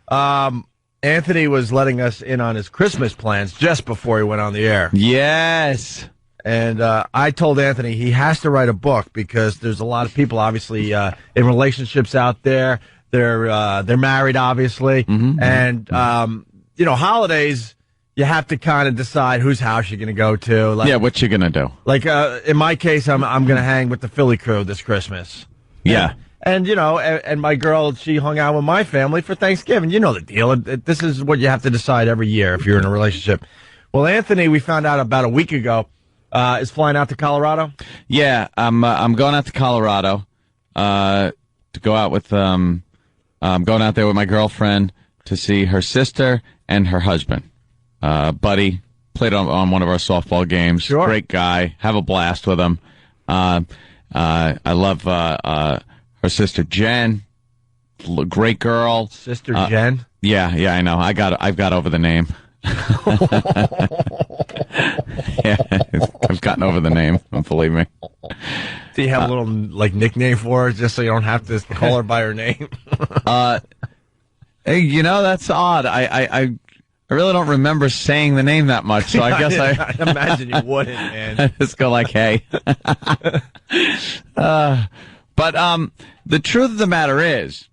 Anthony was letting us in on his Christmas plans just before he went on the air. Yes. And I told Anthony he has to write a book because there's a lot of people, obviously, in relationships out there. They're married, obviously. And, holidays, you have to kind of decide whose house you're going to go to. Like, what you going to do. Like, in my case, I'm going to hang with the Philly crew this Christmas. Yeah. And, and my girl, she hung out with my family for Thanksgiving. You know the deal. This is what you have to decide every year if you're in a relationship. Well, Anthony, we found out about a week ago, is flying out to Colorado. Yeah, I'm going out to Colorado to go out with I'm going out there with my girlfriend to see her sister and her husband. Buddy played on one of our softball games. Sure. Great guy. Have a blast with him. I love her sister Jen. Great girl. Sister Jen? Yeah, I know. I've got over the name. Yeah, I've gotten over the name. Believe me. Do you have a little nickname for her, just so you don't have to call her by her name? Hey, that's odd. I really don't remember saying the name that much, so I guess I imagine you wouldn't, man. I just go like, hey. But the truth of the matter is,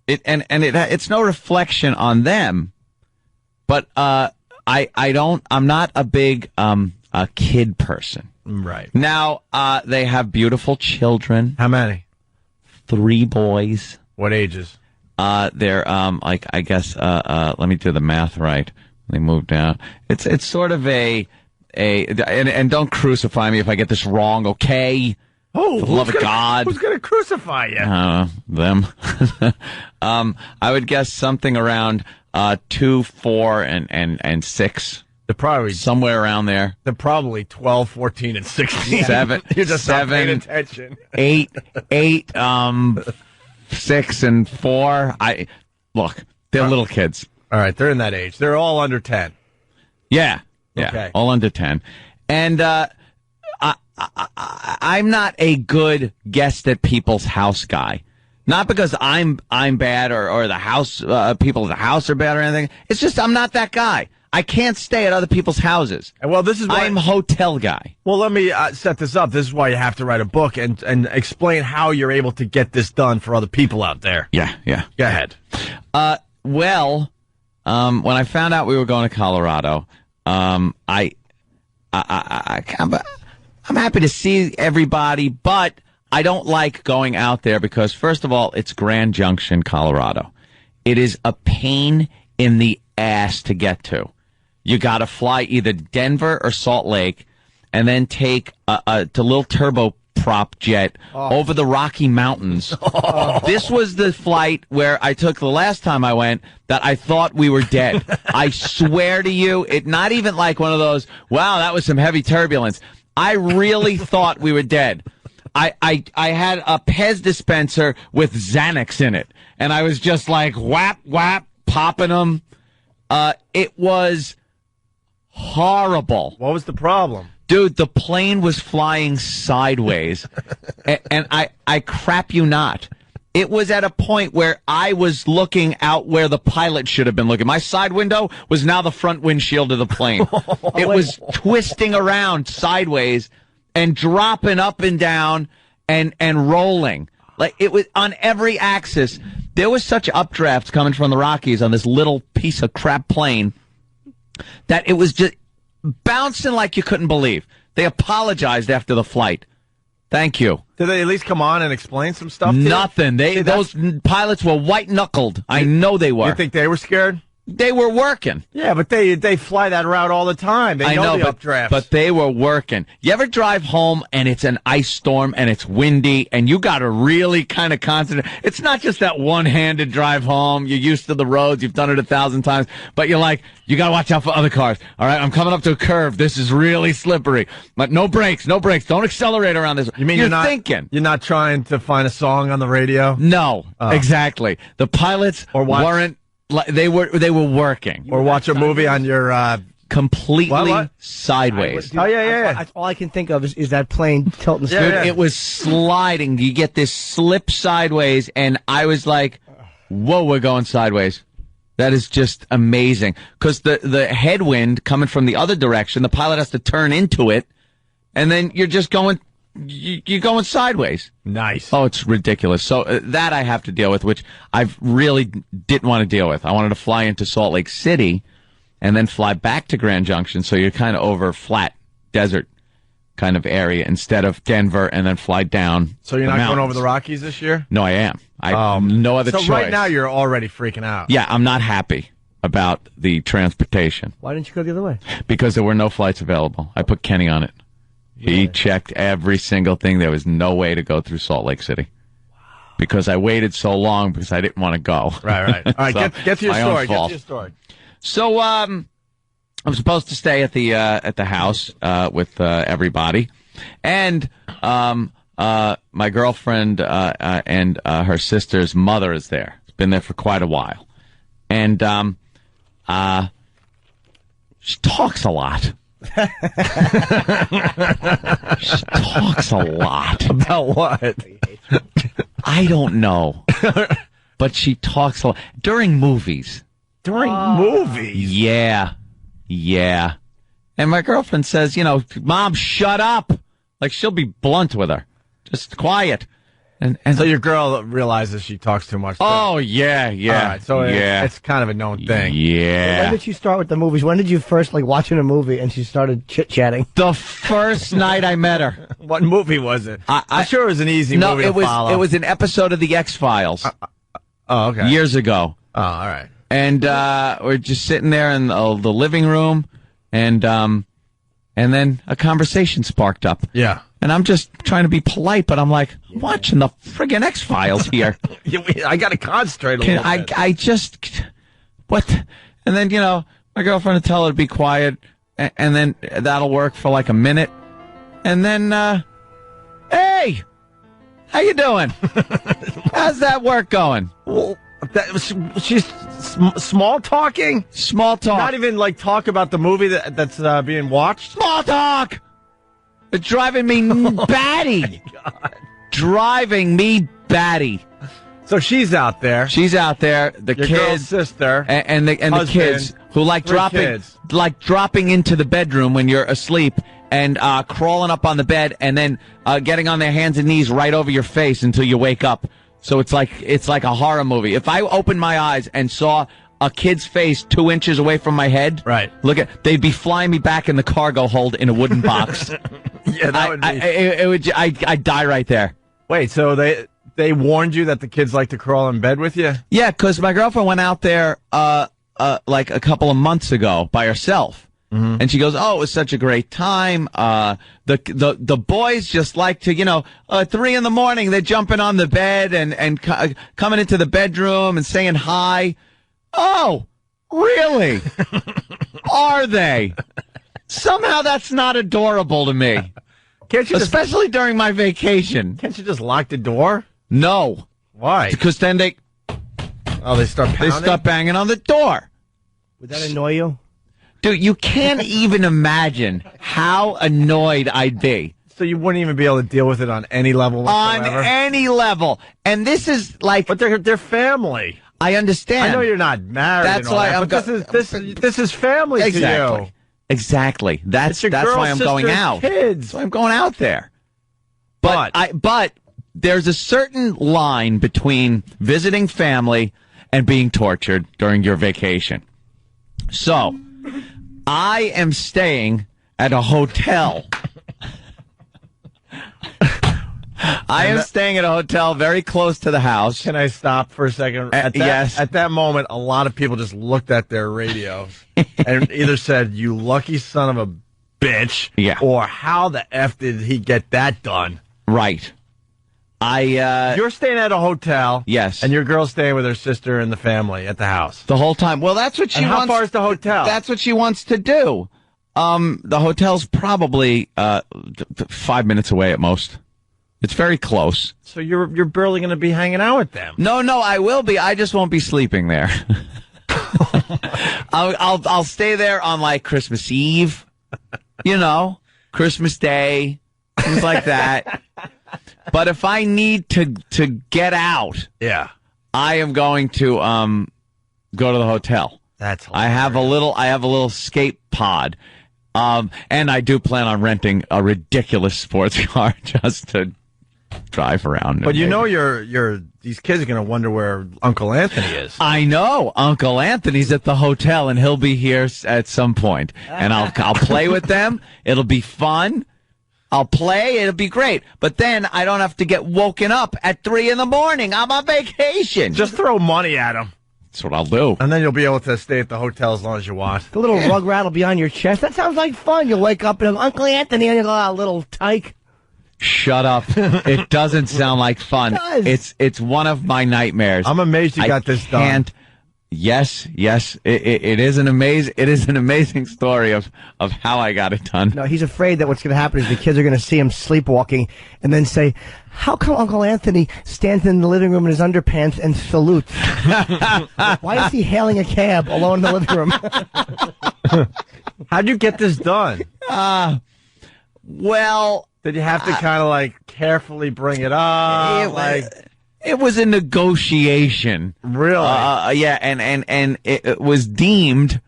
it's no reflection on them, but I'm not a big a kid person. Right. Now, they have beautiful children. How many? 3 boys. What ages? They're I guess let me do the math right. They moved down. It's sort of and don't crucify me if I get this wrong, okay? Oh, for the love of God. Who's going to crucify you? Them. I would guess something around 2, 4, and 6. They're probably somewhere around there. They're probably 12, 14, and 16. 7. You're just 7, not paying attention. 8, 6, and 4. Look, they're little kids. All right, they're in that age. They're all under 10. Yeah. Okay. All under 10. And I'm not a good guest at people's house guy. Not because I'm bad or the house people at the house are bad or anything. It's just I'm not that guy. I can't stay at other people's houses. Well, this is why I'm hotel guy. Well, let me set this up. This is why you have to write a book and explain how you're able to get this done for other people out there. Yeah. Go ahead. When I found out we were going to Colorado, I'm happy to see everybody, but I don't like going out there because, first of all, it's Grand Junction, Colorado. It is a pain in the ass to get to. You got to fly either Denver or Salt Lake and then take a little turboprop jet over the Rocky Mountains. This was the flight where I took the last time I went that I thought we were dead. I swear to you, it not even like one of those, wow, that was some heavy turbulence. I really thought we were dead. I had a Pez dispenser with Xanax in it, and I was just like whap, whap, popping them. It was horrible. What was the problem? Dude, the plane was flying sideways, and I crap you not. It was at a point where I was looking out where the pilot should have been looking. My side window was now the front windshield of the plane. It was twisting around sideways and dropping up and down and rolling. Like it was on every axis. There was such updrafts coming from the Rockies on this little piece of crap plane that it was just bouncing like you couldn't believe. They apologized after the flight. Thank you. Did they at least come on and explain some stuff to Nothing. you? Those pilots were white-knuckled. I know they were. You think they were scared? They were working. Yeah, but they fly that route all the time. They know the updrafts. But they were working. You ever drive home and it's an ice storm and it's windy and you got to really kind of concentrate? It's not just that one-handed drive home. You're used to the roads. You've done it 1,000 times. But you're like, you got to watch out for other cars. All right, I'm coming up to a curve. This is really slippery. But no brakes. Don't accelerate around this. You mean you're thinking? You're not trying to find a song on the radio? No, exactly. The pilots weren't. They were working. Or watch a movie on your completely sideways. Oh yeah. That's all I can think of is that plane tilting. Yeah. It was sliding. You get this slip sideways, and I was like, "Whoa, we're going sideways." That is just amazing. Because the headwind coming from the other direction, the pilot has to turn into it, and then you're just going, you're going sideways. Nice. Oh, it's ridiculous. So that I have to deal with, which I really didn't want to deal with. I wanted to fly into Salt Lake City and then fly back to Grand Junction, so you're kind of over flat desert kind of area instead of Denver and then fly down. So you're not mountains. going over the Rockies this year? No, I am. No other choice. So right now you're already freaking out. Yeah, I'm not happy about the transportation. Why didn't you go the other way? Because there were no flights available. I put Kenny on it. He checked every single thing. There was no way to go through Salt Lake City. Because I waited so long because I didn't want to go. Right. All right, So, get to your my own story. Get fault. to your story. So, I'm supposed to stay at the house with everybody, and my girlfriend and her sister's mother is there. It's been there for quite a while, and she talks a lot. She talks a lot. About what? I don't know, but she talks a lot during movies. During movies? Yeah. And my girlfriend says, Mom, shut up. Like, she'll be blunt with her. Just quiet. And So your girl realizes she talks too much. oh, yeah. All right, so it's kind of a known thing. When Yeah. did you start with the movies? When did you first watching a movie and she started chit-chatting? The first night I met her. What movie was it? I'm sure it was an easy No, movie to follow. it was an episode of the X-Files Oh, okay. years ago. Oh, all right. And we're just sitting there in the living room, and then a conversation sparked up. Yeah. And I'm just trying to be polite, but I'm like, I'm watching the friggin' X-Files here. I got to concentrate a little bit. I just, what? And then, my girlfriend would tell her to be quiet, and then that'll work for like a minute. And then, hey, how you doing? How's that work going? Well, she's small talking? Small talk. Not even like talk about the movie that's being watched? Small talk! It's driving me batty. Driving me batty. So she's out there. She's out there. The Your girl's kids, sister, and the husband, kids who like 3 kids. dropping into the bedroom when you're asleep and crawling up on the bed and then getting on their hands and knees right over your face until you wake up. So it's like a horror movie. If I opened my eyes and saw a kid's face 2 inches away from my head, right? They'd be flying me back in the cargo hold in a wooden box. Yeah, that would be. I'd die right there. Wait, so they warned you that the kids like to crawl in bed with you? Yeah, because my girlfriend went out there like a couple of months ago by herself. Mm-hmm. And she goes, "Oh, it was such a great time. The boys just like to, 3 a.m, they're jumping on the bed and coming into the bedroom and saying hi." Oh, really? Are they? Somehow that's not adorable to me. Can't you especially during my vacation. Can't you just lock the door? No. Why? Because then they start pounding? They start banging on the door. Would that annoy you? Dude, you can't even imagine how annoyed I'd be. So you wouldn't even be able to deal with it on any level whatsoever? On any level. And this is like... But they're family. I understand. I know you're not married. That's why I'm this is family to you. Exactly. That's why I'm going out. Kids. That's why I'm going out there. But there's a certain line between visiting family and being tortured during your vacation. So, I am staying at a hotel. I am staying at a hotel very close to the house. Can I stop for a second? Yes. At that moment, a lot of people just looked at their radios and either said, "You lucky son of a bitch," or "How the F did he get that done?" Right. You're staying at a hotel. Yes. And your girl's staying with her sister and the family at the house. The whole time. Well, that's what she wants. How far is the hotel? That's what she wants to do. The hotel's probably 5 minutes away at most. It's very close. So you're barely going to be hanging out with them. No, I will be. I just won't be sleeping there. I'll stay there on like Christmas Eve, Christmas Day, things like that. But if I need to get out, yeah, I am going to go to the hotel. That's I have a little skate pod. And I do plan on renting a ridiculous sports car just to drive around. But you know, these kids are going to wonder where Uncle Anthony is. I know Uncle Anthony's at the hotel, and he'll be here at some point. And I'll play with them. It'll be fun. I'll play. It'll be great. But then I don't have to get woken up at 3 a.m. I'm on vacation. Just throw money at him. That's what I'll do. And then you'll be able to stay at the hotel as long as you want. The little rug rattle be on your chest. That sounds like fun. You'll wake up and Uncle Anthony, and you'll go, little tyke. Shut up. It doesn't sound like fun. It does. It's one of my nightmares. I'm amazed you got this done. Yes. It is an amazing story of how I got it done. No, he's afraid that what's going to happen is the kids are going to see him sleepwalking and then say, how come Uncle Anthony stands in the living room in his underpants and salutes? Why is he hailing a cab alone in the living room? How'd you get this done? Well, did you have to kind of like carefully bring it up? It was a negotiation. Really? Yeah, and it was deemed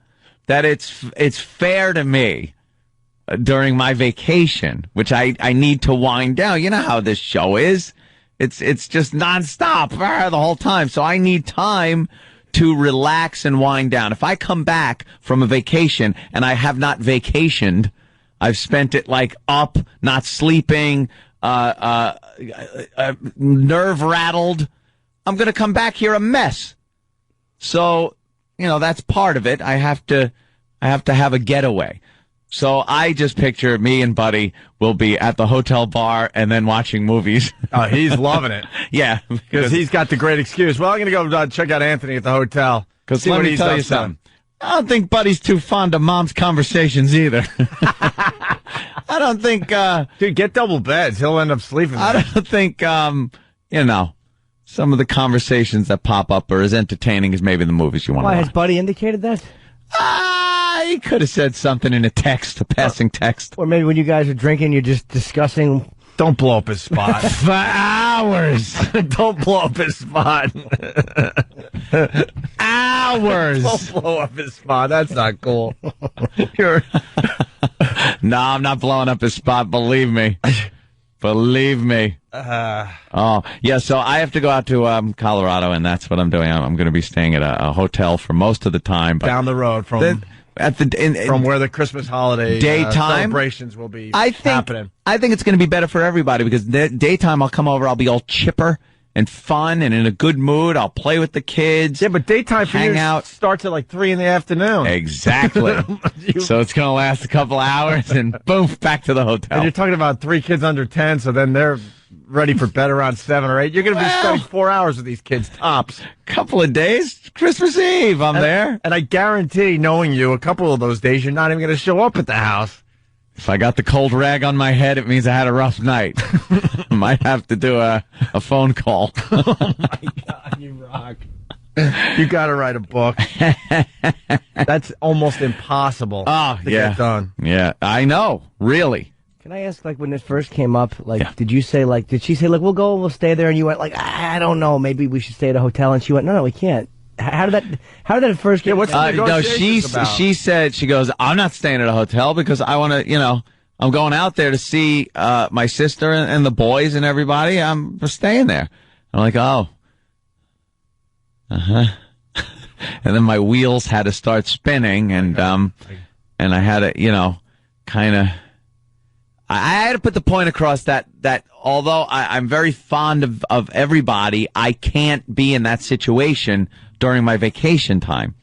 that it's fair to me during my vacation, which I need to wind down. You know how this show is. It's just nonstop the whole time. So I need time to relax and wind down. If I come back from a vacation and I have not vacationed, I've spent it like up, not sleeping, nerve rattled. I'm going to come back here a mess. So, that's part of it. I have to have a getaway. So I just picture me and Buddy will be at the hotel bar and then watching movies. Oh, he's loving it. Yeah. Because he's got the great excuse. Well, I'm going to go check out Anthony at the hotel. Because let me tell you something. I don't think Buddy's too fond of Mom's conversations either. I don't think... Dude, get double beds. He'll end up sleeping there. I don't think, some of the conversations that pop up are as entertaining as maybe the movies you want to watch. Why, has Buddy indicated that? He could have said something in a passing text. Or maybe when you guys are drinking, you're just discussing... Don't blow up his spot. For hours. Don't blow up his spot. Hours. Don't blow up his spot. That's not cool. No, I'm not blowing up his spot. Believe me. Believe me. Oh, yeah. So I have to go out to Colorado, and that's what I'm doing. I'm going to be staying at a hotel for most of the time. But down the road from from where the Christmas holiday daytime celebrations will be happening. I think it's going to be better for everybody because daytime I'll come over, I'll be all chipper and fun and in a good mood. I'll play with the kids. Yeah, but daytime for you starts at like 3 in the afternoon. Exactly. So it's going to last a couple hours and boom, back to the hotel. And you're talking about 3 kids under 10, so then they're ready for bed around 7 or 8. You're going to be spending 4 hours with these kids tops. Couple of days, Christmas Eve, I'm there. And I guarantee, knowing you, a couple of those days you're not even going to show up at the house. If I got the cold rag on my head, it means I had a rough night. Might have to do a phone call. Oh, my God, you rock. You got to write a book. That's almost impossible to get done. Yeah, I know. Really. Can I ask, when this first came up, did you say, did she say, we'll go, we'll stay there, and you went, I don't know, maybe we should stay at a hotel, and she went, no, we can't. How did that first get? What's the negotiations about? She said, she goes, I'm not staying at a hotel because I want to, I'm going out there to see my sister and the boys and everybody. I'm staying there. I'm like, oh. Uh-huh. And then my wheels had to start spinning, and I had to, kind of... I had to put the point across that although I'm very fond of everybody, I can't be in that situation during my vacation time.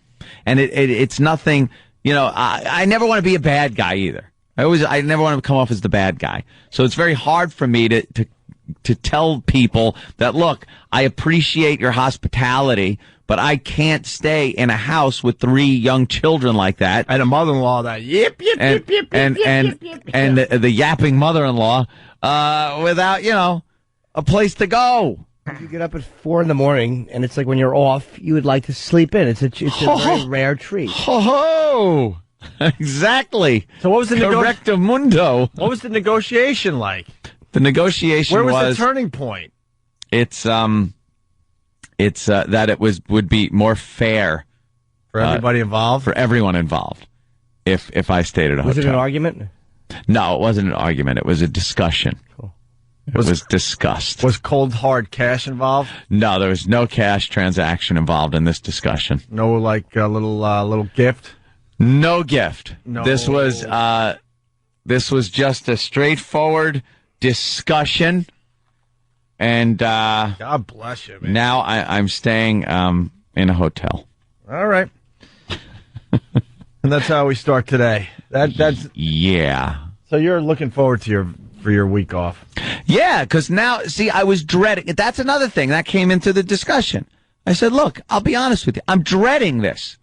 And it's nothing, I never want to be a bad guy either. I never want to come off as the bad guy. So it's very hard for me to tell people that, look, I appreciate your hospitality, but I can't stay in a house with 3 young children like that. And a mother-in-law that yip, and the yapping mother-in-law, without, a place to go. You get up at 4 in the morning, and it's like when you're off, you would like to sleep in. It's a very rare treat. Ho-ho! Exactly. So what was the Correctamundo. What was the negotiation like? The negotiation Where was the turning point? It's that it would be more fair For everybody involved? For everyone involved. If I stayed at a hotel. Was it an argument? No, it wasn't an argument. It was a discussion. Cool. It was discussed. Was cold, hard cash involved? No, there was no cash transaction involved in this discussion. No, like a little gift? No gift. No. This was just a straightforward discussion. And God bless you, man. now I'm staying in a hotel. All right. And that's how we start today. That's Yeah. So you're looking forward to your week off. Yeah, because now, see, I was dreading it. That's another thing that came into the discussion. I said, look, I'll be honest with you. I'm dreading this.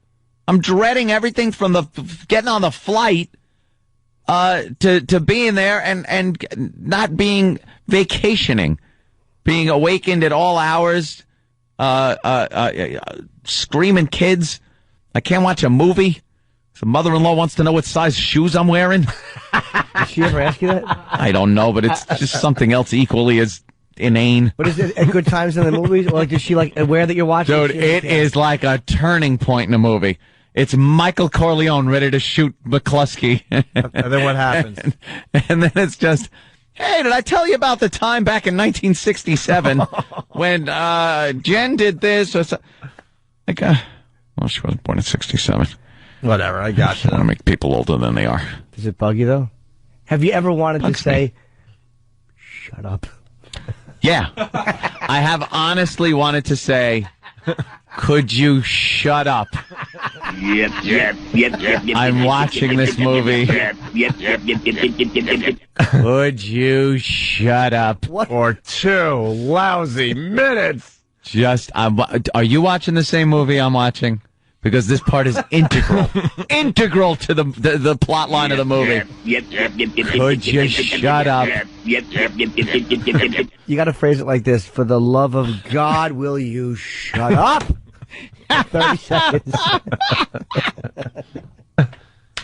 I'm dreading everything from the getting on the flight to being there and not being vacationing, being awakened at all hours, screaming kids. I can't watch a movie. The mother-in-law wants to know what size shoes I'm wearing. Did she ever ask you that? I don't know, but it's just something else equally as inane. But is it at good times in the movies? Or like, does she aware that you're watching? Dude, it is like a turning point in a movie. It's Michael Corleone ready to shoot McCluskey. And then what happens? And then it's just, hey, did I tell you about the time back in 1967 when Jen did this? Or so? Like, well, she wasn't born in 67. Whatever, I got I you. want to make people older than they are. Does it bug you, though? Have you ever wanted Bugs to say, me. shut up? Yeah. I have honestly wanted to say, could you shut up? I'm watching this movie. Could you shut up? For 2 lousy minutes. Are you watching the same movie I'm watching? Because this part is integral to the plot line of the movie. Could you shut up? You got to phrase it like this. For the love of God, will you shut up? 30 seconds.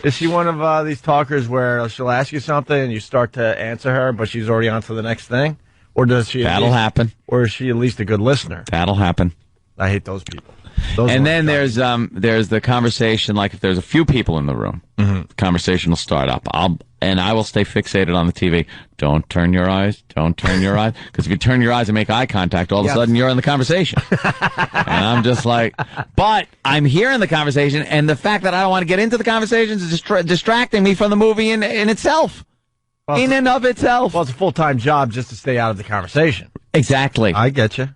Is she one of these talkers where she'll ask you something and you start to answer her, but she's already on to the next thing? Or does she? That'll happen. Or is she at least a good listener? That'll happen. I hate those people. And then there's the conversation, like if there's a few people in the room, the conversation will start up. I will stay fixated on the TV. Don't turn your eyes. Don't turn your eyes. Because if you turn your eyes and make eye contact, all of a sudden you're in the conversation. And I'm just like, but I'm hearing the conversation, and the fact that I don't want to get into the conversation is distracting me from the movie in itself. Well, in and of itself. Well, it's a full-time job just to stay out of the conversation. Exactly. I get you.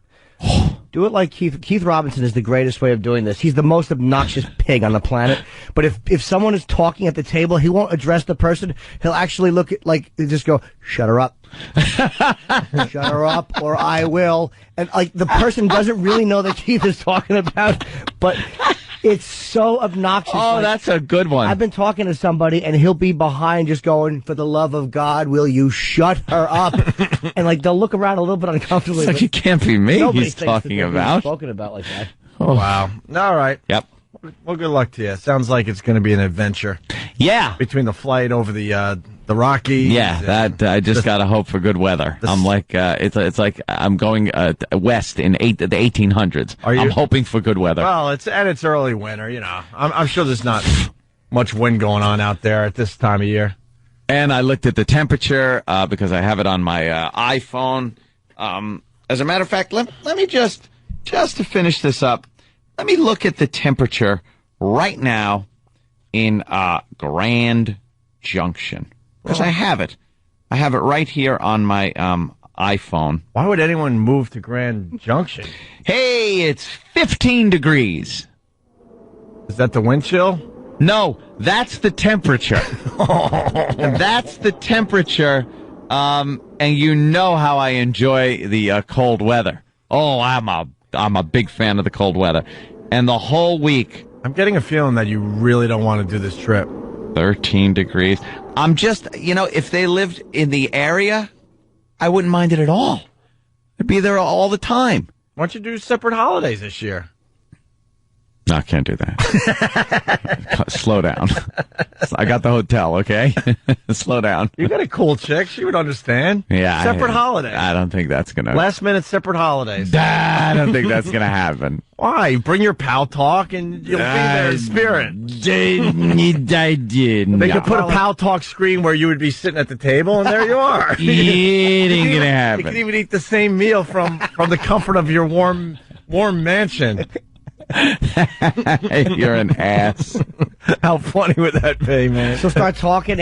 Do it like Keith. Keith Robinson is the greatest way of doing this. He's the most obnoxious pig on the planet. But if someone is talking at the table, he won't address the person. He'll actually look at, just go, shut her up. Shut her up, or I will. And, the person doesn't really know that Keith is talking about, but it's so obnoxious. Oh, that's a good one. I've been talking to somebody, and he'll be behind just going, for the love of God, will you shut her up? And, they'll look around a little bit uncomfortably. It's like, it can't be me he's talking about. Spoken about like that. Oh. Wow. All right. Yep. Well, good luck to you. Sounds like it's going to be an adventure. Yeah. Between the flight over the Rockies. Yeah, I just got to hope for good weather. I'm like, it's like I'm going west in the 1800s. I'm hoping for good weather. Well, it's early winter, I'm sure there's not much wind going on out there at this time of year. And I looked at the temperature because I have it on my iPhone. As a matter of fact, let me just to finish this up, let me look at the temperature right now in Grand Junction. Because I have it. I have it right here on my iPhone. Why would anyone move to Grand Junction? Hey, it's 15 degrees. Is that the wind chill? No, that's the temperature. That's the temperature. And you know how I enjoy the cold weather. Oh, I'm a big fan of the cold weather. And the whole week, I'm getting a feeling that you really don't want to do this trip. 13 degrees. I'm just, if they lived in the area, I wouldn't mind it at all. I'd be there all the time. Why don't you do separate holidays this year? No, I can't do that. Slow down. I got the hotel, okay? Slow down. You got a cool chick. She would understand. Yeah. Separate holidays. I don't think that's going to... Last minute separate holidays. I don't think that's going to happen. Why? Bring your pal talk and you'll be there in spirit. I did. They could put a pal talk screen where you would be sitting at the table, and there you are. It ain't going to You happen. can even eat the same meal from the comfort of your warm mansion. You're an ass. How funny would that be, man? She'll start talking.